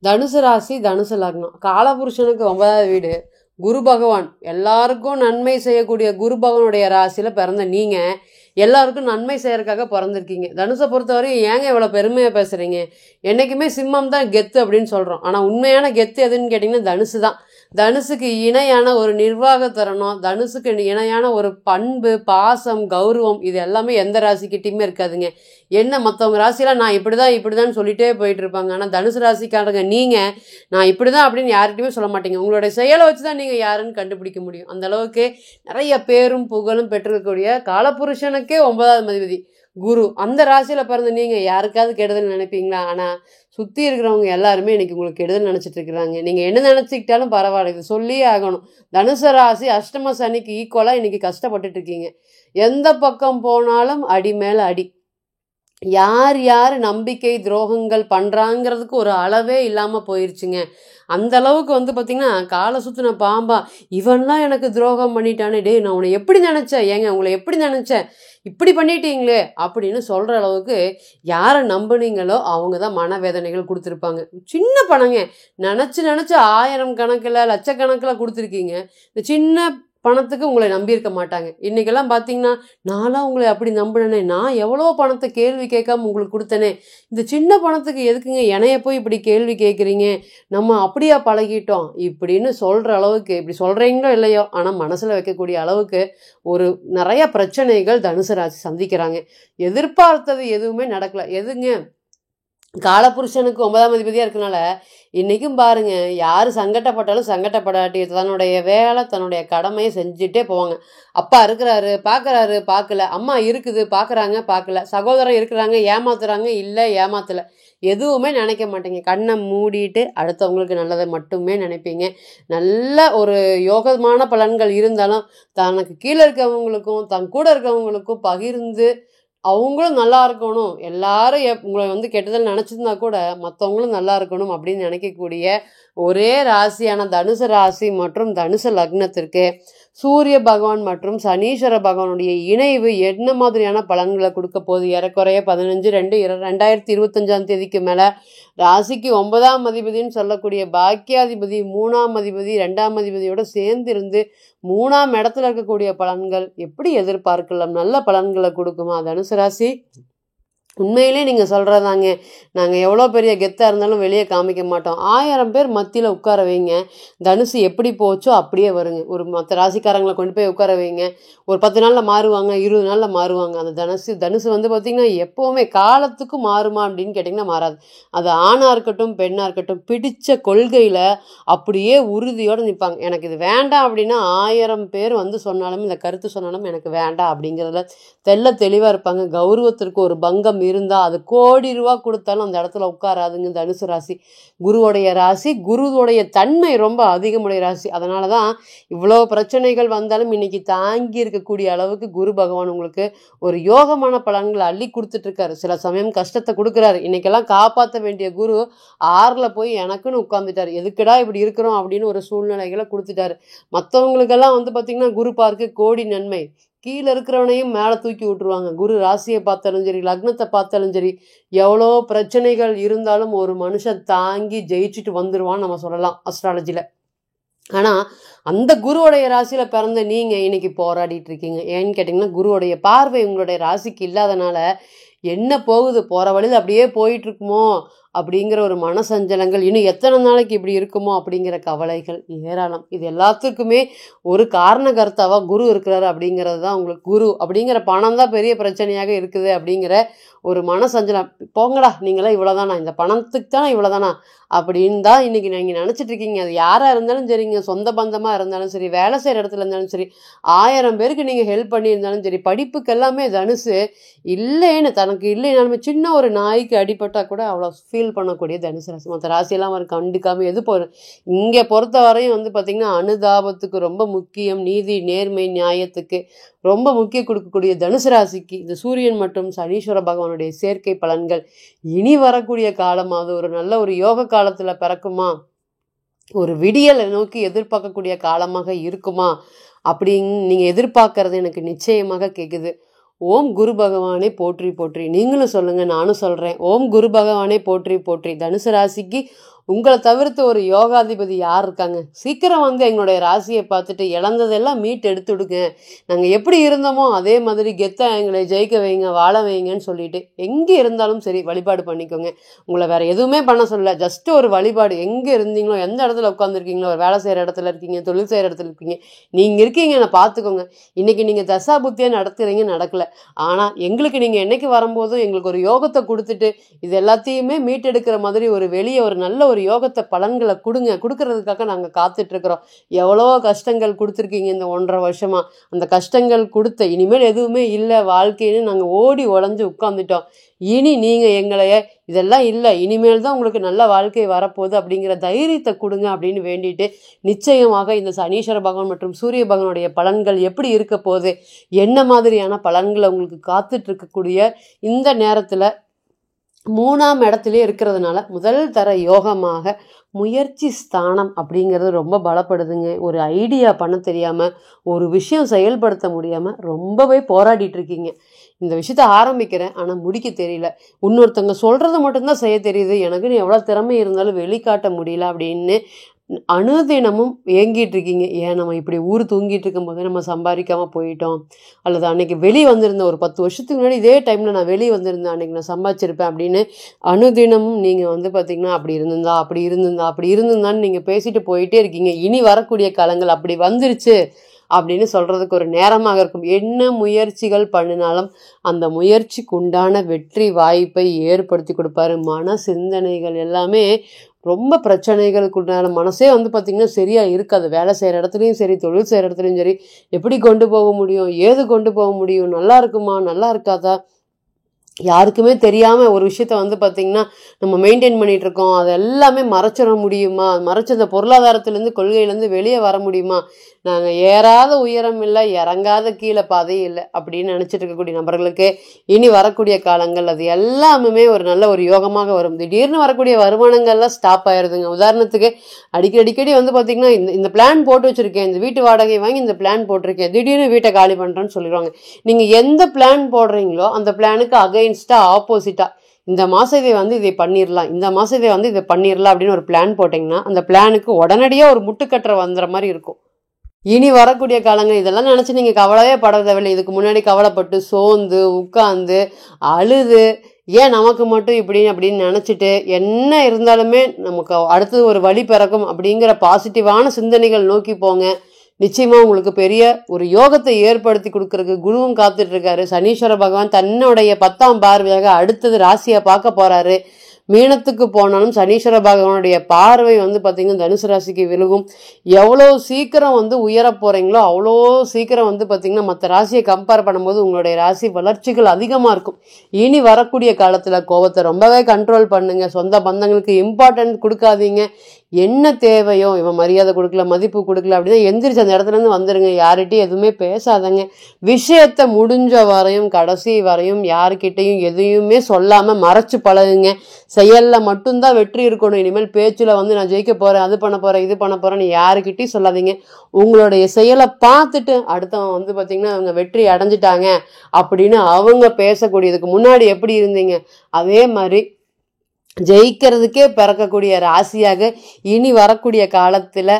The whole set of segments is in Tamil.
தனுசு ராசி, தனுசு லக்னம். காலபுருஷனுக்கு 9வது வீடு குரு பகவான். எல்லாருக்கும் நன்மை செய்யக்கூடிய குரு பகவானுடைய ராசியில பிறந்த நீங்க எல்லாருக்கும் நன்மை செய்யறதுக்காக பிறந்திருக்கீங்க. தனுசை பொறுத்தவரையும் ஏங்க இவ்வளோ பெருமையாக பேசுறீங்க? என்னைக்குமே சிம்மம் தான் கெத்து அப்படின்னு சொல்கிறோம். ஆனால் உண்மையான கெத்து எதுன்னு கேட்டிங்கன்னா தனுசு தான். தனுசுக்கு இணையான ஒரு நிர்வாக தருணம், தனுசுக்கு இணையான ஒரு பண்பு, பாசம், கௌரவம், இது எல்லாமே எந்த ராசிக்கிட்டையுமே இருக்காதுங்க. என்ன மற்றவங்க ராசியில் நான் இப்படிதான் சொல்லிட்டே போயிட்டு இருப்பாங்க. ஆனால் தனுசு ராசிக்காரங்க நீங்கள் நான் இப்படிதான் அப்படின்னு யார்கிட்டையுமே சொல்ல மாட்டீங்க. உங்களுடைய செயலை வச்சு தான் நீங்கள் யாருன்னு கண்டுபிடிக்க முடியும். அந்த அளவுக்கு நிறைய பேரும் புகழும் பெற்றிருக்கக்கூடிய காலபுருஷனுக்கே 9வது அதிபதி குரு. அந்த ராசியில் பிறந்த நீங்கள் யாருக்காவது கெடுதல் நினைப்பீங்களா? ஆனால் சுற்றி இருக்கிறவங்க எல்லாருமே இன்னைக்கு உங்களுக்கு கெடுதல் நினச்சிட்டு இருக்கிறாங்க. நீங்கள் என்ன நினச்சிக்கிட்டாலும் பரவாயில்ல, இது சொல்லியே ஆகணும். தனுசு ராசி அஷ்டம சனிக்கு ஈக்குவலாக இன்னைக்கு கஷ்டப்பட்டுட்டு இருக்கீங்க. எந்த பக்கம் போனாலும் அடி மேலே அடி. யார் யார் நம்பிக்கை துரோகங்கள் பண்ணுறாங்கிறதுக்கு ஒரு அளவே இல்லாமல் போயிடுச்சுங்க. அந்த அளவுக்கு பார்த்திங்கன்னா காலை சுற்றின பாம்பா இவன்லாம் எனக்கு துரோகம் பண்ணிட்டானே, டே நான் உன்னை எப்படி நினச்சேன், ஏங்க உங்களை எப்படி நினச்சேன், இப்படி பண்ணிட்டீங்களே அப்படின்னு சொல்கிற அளவுக்கு யாரை நம்புனீங்களோ அவங்க தான் மனவேதனைகள் கொடுத்துருப்பாங்க. சின்ன பணங்க நினச்சி 1000 கணக்கில் லட்சக்கணக்கில் கொடுத்துருக்கீங்க. இந்த சின்ன பணத்துக்கு உங்களை நம்பியிருக்க மாட்டாங்க. இன்றைக்கெல்லாம் பார்த்தீங்கன்னா நான்லாம் உங்களை அப்படி நம்பினேனே, நான் எவ்வளோ பணத்தை கேள்வி கேட்காம உங்களுக்கு கொடுத்தனே, இந்த சின்ன பணத்துக்கு எதுக்குங்க என்னைய போய் இப்படி கேள்வி கேட்குறீங்க, நம்ம அப்படியா பழகிட்டோம் இப்படின்னு சொல்கிற அளவுக்கு, இப்படி சொல்கிறீங்களோ இல்லையோ ஆனால் மனசில் வைக்கக்கூடிய அளவுக்கு ஒரு நிறைய பிரச்சனைகள் தனுசு ராசி சந்திக்கிறாங்க. எதிர்பார்த்தது எதுவுமே நடக்கலை. எதுங்க காலபுருஷனுக்கு 9ஆம் அதிபதியாக இருக்கனால இன்றைக்கும் பாருங்கள், யார் சங்கடப்பட்டாலும் சங்கடப்படாட்டி தன்னுடைய வேலை தன்னுடைய கடமையை செஞ்சுட்டே போவாங்க. அப்பா இருக்கிறாரு பார்க்குறாரு பார்க்கல, அம்மா இருக்குது பார்க்குறாங்க பார்க்கல, சகோதரன் இருக்கிறாங்க ஏமாத்துறாங்க இல்லை ஏமாத்தலை, எதுவுமே நினைக்க மாட்டேங்க. கண்ணை மூடிட்டு அடுத்தவங்களுக்கு நல்லதை மட்டுமே நினைப்பீங்க. நல்ல ஒரு யோகமான பலன்கள் இருந்தாலும் தனக்கு கீழே இருக்கவங்களுக்கும் தன் கூட இருக்கவங்களுக்கும் பகிர்ந்து அவங்களும் நல்லா இருக்கணும், எல்லாரும் உங்களை கெட்டதில் நினச்சிருந்தா கூட மற்றவங்களும் நல்லா இருக்கணும் அப்படின்னு நினைக்கக்கூடிய ஒரே ராசியான தனுசு ராசி மற்றும் தனுசு லக்னத்திற்கு சூரிய பகவான் மற்றும் சனீஸ்வர பகவானுடைய இணைவு என்ன மாதிரியான பலன்களை கொடுக்க போகுது? ஏறக்குறைய 15/2/2025 மேலே ராசிக்கு 9ஆம் அதிபதினு சொல்லக்கூடிய பாக்கியாதிபதி 3ஆம் அதிபதி 2ஆம் அதிபதியோடு சேர்ந்து இருந்து 3ஆம் இடத்துல இருக்கக்கூடிய பலன்கள் எப்படி எதிர்பார்க்கலாம்? நல்ல பலன்களை கொடுக்குமா தனுசு ராசி? உண்மையிலே நீங்கள் சொல்கிறதாங்க, நாங்கள் எவ்வளோ பெரிய கெத்தாக இருந்தாலும் வெளியே காமிக்க மாட்டோம். 1000 பேர் மத்தியில் உட்கார வைங்க, தனுசு எப்படி போச்சோ அப்படியே வருங்க. ஒரு மற்ற ராசிக்காரங்களை கொண்டு போய் உட்கார வைங்க, ஒரு 10 நாளில் மாறுவாங்க, 20 நாளில் மாறுவாங்க. அந்த தனுசு பார்த்திங்கன்னா எப்போவுமே காலத்துக்கும் மாறுமா அப்படின்னு கேட்டிங்கன்னா மாறாது. அது ஆணாக இருக்கட்டும் பெண்ணாக இருக்கட்டும் பிடிச்ச கொள்கையில் அப்படியே உறுதியோடு நிற்பாங்க. எனக்கு இது வேண்டாம் அப்படின்னா 1000 பேர் சொன்னாலும் இந்த கருத்து சொன்னாலும் எனக்கு வேண்டாம் அப்படிங்கிறதுல தெளிவாக இருப்பாங்க. கௌரவத்திற்கு ஒரு பங்கம் இருந்தால் அது கோடி ரூபா கொடுத்தாலும் அந்த இடத்துல உட்காராதுங்க தனுசு ராசி. குருவுடைய ராசி, குருவுடைய தன்மை ரொம்ப அதிகமுடைய ராசி. அதனால தான் இவ்வளோ பிரச்சனைகள் வந்தாலும் இன்னைக்கு தாங்கி இருக்கக்கூடிய அளவுக்கு குரு பகவான் உங்களுக்கு ஒரு யோகமான பலன்களை அள்ளி கொடுத்துட்ருக்காரு. சில சமயம் கஷ்டத்தை கொடுக்குறாரு. இன்னைக்கெல்லாம் காப்பாற்ற வேண்டிய குரு 6ல் போய் எனக்குன்னு உட்காந்துட்டார். எதுக்குடா இப்படி இருக்கிறோம் அப்படின்னு ஒரு சூழ்நிலைகளை கொடுத்துட்டாரு. மற்றவங்களுக்கெல்லாம் பார்த்திங்கன்னா குரு பார்க்கு கோடி நன்மை, கீழே இருக்கிறவனையும் மேலே தூக்கி விட்டுருவாங்க. குரு ராசியை பார்த்தாலும் சரி லக்னத்தை பார்த்தாலும் சரி எவ்வளோ பிரச்சனைகள் இருந்தாலும் ஒரு மனுஷன் தாங்கி ஜெயிச்சுட்டு வந்துடுவான்னு நம்ம சொல்லலாம் அஸ்ட்ராலஜியில். ஆனால் அந்த குருவுடைய ராசியில் பிறந்த நீங்கள் இன்னைக்கு போராடிட்டு இருக்கீங்க. ஏன்னு கேட்டிங்கன்னா குருவுடைய பார்வை உங்களுடைய ராசிக்கு இல்லாதனால என்ன போகுது, போகிற வழியில் அப்படியே போயிட்டுருக்குமோ அப்படிங்கிற ஒரு மனசஞ்சலங்கள், இன்னும் எத்தனை நாளைக்கு இப்படி இருக்குமோ அப்படிங்கிற கவலைகள் ஏராளம். இது எல்லாத்துக்குமே ஒரு காரண கர்த்தாவாக குரு இருக்கிறாரு அப்படிங்கிறது தான் உங்களுக்கு. குரு அப்படிங்கிற பணம் தான் பெரிய பிரச்சனையாக இருக்குது அப்படிங்கிற ஒரு மனசஞ்சலம். போங்கடா நீங்களாம் இவ்வளோதானா, இந்த பணத்துக்கு தானே இவ்வளோதானா அப்படின்னு தான் இன்றைக்கி நீங்கள் நினச்சிட்டு இருக்கீங்க. அது யாராக இருந்தாலும் சரிங்க, சொந்த பந்தமாக இருந்தாலும் சரி, வேலை செய்கிற இடத்துல இருந்தாலும் சரி, 1000 பேருக்கு நீங்கள் ஹெல்ப் பண்ணியிருந்தாலும் சரி, படிப்புக்கு எல்லாமே தனுசு இல்லைன்னு தனக்கு இல்லைனாலுமே சின்ன ஒரு நாய்க்கு அடிபட்டால் கூட அவ்வளோ ஃபீல் பண்ணக்கூடிய தனுசு ராசி. மற்ற ராசியெல்லாம் அவர் கண்டுக்காமல் எது இங்கே பொறுத்த வரையும் பார்த்திங்கன்னா அனுதாபத்துக்கு ரொம்ப முக்கியம், நீதி நேர்மை நியாயத்துக்கு ரொம்ப முக்கியம் கொடுக்கக்கூடிய தனுசு ராசிக்கு இந்த சூரியன் மற்றும் சனீஸ்வர பகவானுடைய சேர்க்கை பலன்கள் இனி வரக்கூடிய காலமாவது ஒரு நல்ல ஒரு யோக காலத்தில் பிறக்குமா, ஒரு விடியலை நோக்கி எதிர்பார்க்கக்கூடிய காலமாக இருக்குமா அப்படின்னு நீங்கள் எதிர்பார்க்கறது எனக்கு நிச்சயமாக கேட்குது. ஓம் குரு பகவானே போற்றி போற்றி. நீங்களும் சொல்லுங்கள், நானும் சொல்கிறேன். ஓம் குரு பகவானே போற்றி போற்றி. தனுசு ராசிக்கு உங்களை தவிர்த்து ஒரு யோகாதிபதி யார் இருக்காங்க? சீக்கிரம் வந்து எங்களுடைய ராசியை பார்த்துட்டு இழந்ததெல்லாம் மீட்டு எடுத்துடுங்க, நாங்கள் எப்படி இருந்தோமோ அதே மாதிரி கெத்தா எங்களை ஜெயிக்க வைங்க, வாழ வைங்கன்னு சொல்லிட்டு எங்கே இருந்தாலும் சரி வழிபாடு பண்ணிக்கோங்க. உங்களை வேற எதுவுமே பண்ண சொல்லல, ஜஸ்ட் ஒரு வழிபாடு. எங்கே இருந்தீங்களோ, எந்த இடத்துல உட்காந்துருக்கீங்களோ, ஒரு வேலை செய்கிற இடத்துல இருக்கீங்க, தொழில் செய்கிற இடத்துல இருக்கீங்க, நீங்கள் இருக்கீங்க, நான் பார்த்துக்கோங்க. இன்றைக்கி நீங்கள் தசா புத்தியாக நடத்துகிறீங்க, நடக்கலை. ஆனால் எங்களுக்கு நீங்கள் என்னைக்கு வரும்போதும் எங்களுக்கு ஒரு யோகத்தை கொடுத்துட்டு இது எல்லாத்தையுமே மீட்டெடுக்கிற மாதிரி ஒரு வெளியே ஒரு நல்ல ஒரு யோகத்தை பலன்களை கொடுக்கறதுக்காக நாங்கள் காத்துட்ருக்குறோம். எவ்வளோ கஷ்டங்கள் கொடுத்துருக்கீங்க இந்த 1.5 வருஷமாக. அந்த கஷ்டங்கள் கொடுத்த இனிமேல் எதுவுமே இல்லை வாழ்க்கைன்னு நாங்கள் ஓடி உழைஞ்சு உட்காந்துட்டோம். இனி நீங்கள் எங்களைய இதெல்லாம் இல்லை, இனிமேல் தான் உங்களுக்கு நல்ல வாழ்க்கை வரப்போகுது அப்படிங்கிற தைரியத்தை கொடுங்க அப்படின்னு வேண்டிட்டு, நிச்சயமாக இந்த சனீஸ்வர பகவான் மற்றும் சூரிய பகவானுடைய பலன்கள் எப்படி இருக்க போகுது, என்ன மாதிரியான பலன்களை உங்களுக்கு காத்துட்ருக்கக்கூடிய இந்த நேரத்தில் 3ஆம் இடத்துலே இருக்கிறதுனால முதல் தர யோகமாக முயற்சி ஸ்தானம் அப்படிங்கிறது ரொம்ப பலப்படுதுங்க. ஒரு ஐடியா பண்ண தெரியாமல், ஒரு விஷயம் செயல்படுத்த முடியாமல் ரொம்பவே போராடிட்டு இருக்கீங்க. இந்த விஷயத்த ஆரம்பிக்கிறேன் ஆனால் முடிக்க தெரியல, இன்னொருத்தவங்க சொல்கிறத மட்டும்தான் செய்ய தெரியுது, எனக்குன்னு எவ்வளோ திறமை இருந்தாலும் வெளிக்காட்ட முடியல அப்படின்னு அனுதினமும் ஏங்கிட்டு இருக்கீங்க. ஏன் நம்ம இப்படி ஊர் தூங்கிட்டு இருக்கும்போது நம்ம சம்பாதிக்காமல் போயிட்டோம், அல்லது அன்னைக்கு வெளியே வந்திருந்தேன், ஒரு 10 வருஷத்துக்கு முன்னாடி இதே டைமில் நான் வெளியே வந்திருந்தேன், அன்னைக்கு நான் சம்பாதிச்சிருப்பேன் அப்படின்னு அனுதினமும் நீங்கள் வந்து பார்த்திங்கன்னா அப்படி இருந்திருந்தான்னு நீங்கள் பேசிட்டு போயிட்டே இருக்கீங்க. இனி வரக்கூடிய காலங்கள் அப்படி வந்துருச்சு அப்படின்னு சொல்கிறதுக்கு ஒரு நேரமாக இருக்கும். என்ன முயற்சிகள் பண்ணினாலும் அந்த முயற்சிக்கு உண்டான வெற்றி வாய்ப்பை ஏற்படுத்தி கொடுப்பாரு. மன சிந்தனைகள் எல்லாமே ரொம்ப பிரச்சனைகளுக்கு உண்டான மனசே வந்து பார்த்திங்கன்னா சரியாக இருக்காது. வேலை செய்கிற இடத்துலையும் சரி, தொழில் செய்கிற இடத்துலையும் சரி, எப்படி கொண்டு போக முடியும், ஏது கொண்டு போக முடியும், நல்லா இருக்குமா நல்லா இருக்காதா, யாருக்குமே தெரியாமல் ஒரு விஷயத்த வந்து பார்த்திங்கன்னா நம்ம மெயின்டைன் பண்ணிகிட்ருக்கோம், அது எல்லாமே மறைச்சிட முடியுமா, மறைச்ச பொருளாதாரத்துலேருந்து கொள்கையிலேருந்து வெளியே வர முடியுமா, நாங்கள் ஏறாத உயரம் இல்லை, இறங்காத கீழே பாதையும் இல்லை அப்படின்னு நினச்சிட்டு இருக்கக்கூடிய நபர்களுக்கு இனி வரக்கூடிய காலங்கள் அது எல்லாமே ஒரு நல்ல ஒரு யோகமாக வரும். திடீர்னு வரக்கூடிய வருமானங்கள்லாம் ஸ்டாப் ஆயிடுதுங்க. உதாரணத்துக்கு அடிக்கடி வந்து பார்த்திங்கன்னா இந்த பிளான் போட்டு வச்சுருக்கேன், இந்த வீட்டு வாடகை வாங்கி இந்த பிளான் போட்டிருக்கேன், திடீர்னு வீட்டை காலி பண்ணுறேன்னு சொல்லிடுவாங்க. நீங்கள் எந்த பிளான் போடுறீங்களோ அந்த பிளானுக்கு அகைன்ஸ்டாக ஆப்போசிட்டாக இந்த மாதம் இதை வந்து இதை பண்ணிடலாம், இந்த மாதம் இதை வந்து இதை பண்ணிடலாம் அப்படின்னு ஒரு பிளான் போட்டிங்கன்னா அந்த பிளானுக்கு உடனடியாக ஒரு முட்டுக்கட்டுற வந்துற மாதிரி இருக்கும். இனி வரக்கூடிய காலங்கள் இதெல்லாம் நினச்சி நீங்கள் கவலையே பட தேவையில்லை. இதுக்கு முன்னாடி கவலைப்பட்டு சோர்ந்து உட்காந்து அழுது ஏன் நமக்கு மட்டும் இப்படி அப்படின்னு நினச்சிட்டு என்ன இருந்தாலுமே நமக்கு அடுத்தது ஒரு வழி பிறக்கும் அப்படிங்கிற பாசிட்டிவான சிந்தனைகள் நோக்கி போங்க. நிச்சயமாக உங்களுக்கு பெரிய ஒரு யோகத்தை ஏற்படுத்தி கொடுக்கறதுக்கு குருவும் காத்துட்ருக்காரு. சனீஸ்வர பகவான் தன்னுடைய 10ஆம் பார்வையாக அடுத்தது ராசியை பார்க்க போகிறாரு. மீனத்துக்கு போனாலும் சனீஸ்வர பகவானுடைய பார்வை வந்து பார்த்திங்கன்னா தனுசு ராசிக்கு விழுகும். எவ்வளோ சீக்கிரம் வந்து உயர போகிறீங்களோ அவ்வளோ சீக்கிரம் வந்து பார்த்திங்கன்னா மற்ற ராசியை கம்பேர் பண்ணும்போது உங்களுடைய ராசி வளர்ச்சிகள் அதிகமாக இருக்கும். இனி வரக்கூடிய காலத்தில் கோபத்தை ரொம்பவே கண்ட்ரோல் பண்ணுங்கள். சொந்த பந்தங்களுக்கு இம்பார்ட்டன்ட் கொடுக்காதீங்க. என்ன தேவையோ, இவன் மரியாதை கொடுக்கல, மதிப்பு கொடுக்கல அப்படின்னா எந்திரிச்சு அந்த இடத்துலேருந்து வந்துடுங்க. யார்கிட்டையும் எதுவுமே பேசாதங்க. விஷயத்தை முடிஞ்ச வரையும் கடைசி வரையும் யாருக்கிட்டையும் எதையுமே சொல்லாமல் மறைச்சு பழகுங்க. செயலில் மட்டும்தான் வெற்றி இருக்கணும். இனிமேல் பேச்சில் வந்து நான் ஜெயிக்க போகிறேன், அது பண்ண போகிறேன், இது பண்ண போகிறேன்னு யாருக்கிட்டையும் சொல்லாதீங்க. உங்களுடைய செயலை பார்த்துட்டு அடுத்தவன் வந்து பார்த்திங்கன்னா அவங்க வெற்றி அடைஞ்சிட்டாங்க அப்படின்னு அவங்க பேசக்கூடியதுக்கு முன்னாடி எப்படி இருந்தீங்க அதே மாதிரி ஜெயிக்கிறதுக்கே பிறக்கக்கூடிய ராசியாக இனி வரக்கூடிய காலத்தில்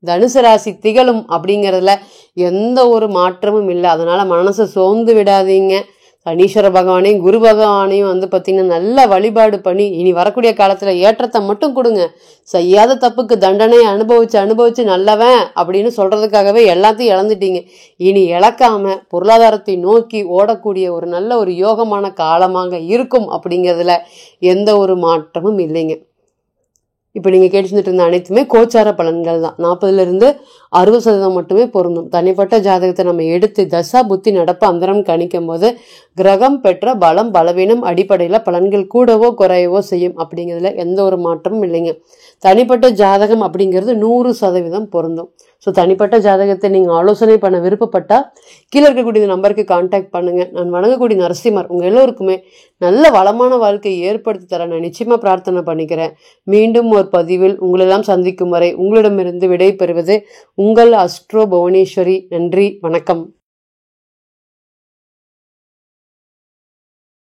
தனுசு ராசி திகழும் அப்படிங்கிறதுல எந்த ஒரு மாற்றமும் இல்லை. அதனால் மனசை சோர்ந்து விடாதீங்க. சனீஸ்வர பகவானையும் குரு பகவானையும் வந்து பார்த்திங்கன்னா நல்ல வழிபாடு பண்ணி இனி வரக்கூடிய காலத்தில் ஏற்றத்தை மட்டும் கொடுங்க. செய்யாத தப்புக்கு தண்டனை அனுபவிச்சு நல்லவன் அப்படின்னு சொல்கிறதுக்காகவே எல்லாத்தையும் இழந்துட்டீங்க. இனி இழக்காமல் பொருளாதாரத்தை நோக்கி ஓடக்கூடிய ஒரு நல்ல ஒரு யோகமான காலமாக இருக்கும் அப்படிங்கிறதுல எந்த ஒரு மாற்றமும் இல்லைங்க. இப்போ நீங்கள் கேட்டுட்டு இருந்த அனைத்துமே கோச்சார பலன்கள் தான். 40% 60% மட்டுமே பொருந்தும். தனிப்பட்ட ஜாதகத்தை நம்ம எடுத்து தசா புத்தி நடப்பு அந்தரம் கணிக்கும் போது கிரகம் பெற்ற பலம் பலவீனம் அடிப்படையில் பலன்கள் கூடவோ குறையவோ செய்யும். அப்படிங்கிறதுல எந்த ஒரு மாற்றமும் இல்லைங்க. தனிப்பட்ட ஜாதகம் அப்படிங்கிறது 100% பொருந்தும். ஸோ தனிப்பட்ட ஜாதகத்தை நீங்கள் ஆலோசனை பண்ண விருப்பப்பட்டால் கீழே இருக்கக்கூடிய நம்பருக்கு கான்டாக்ட் பண்ணுங்கள். நான் வணங்கக்கூடிய நரசிம்மர் உங்கள் எல்லோருக்குமே நல்ல வளமான வாழ்க்கையை ஏற்படுத்தி தர நான் நிச்சயமாக பிரார்த்தனை பண்ணிக்கிறேன். மீண்டும் ஒரு பதிவில் உங்களெல்லாம் சந்திக்கும் வரை உங்களிடமிருந்து விடை பெறுவது உங்கள் அஸ்ட்ரோ புவனேஸ்வரி. நன்றி, வணக்கம்.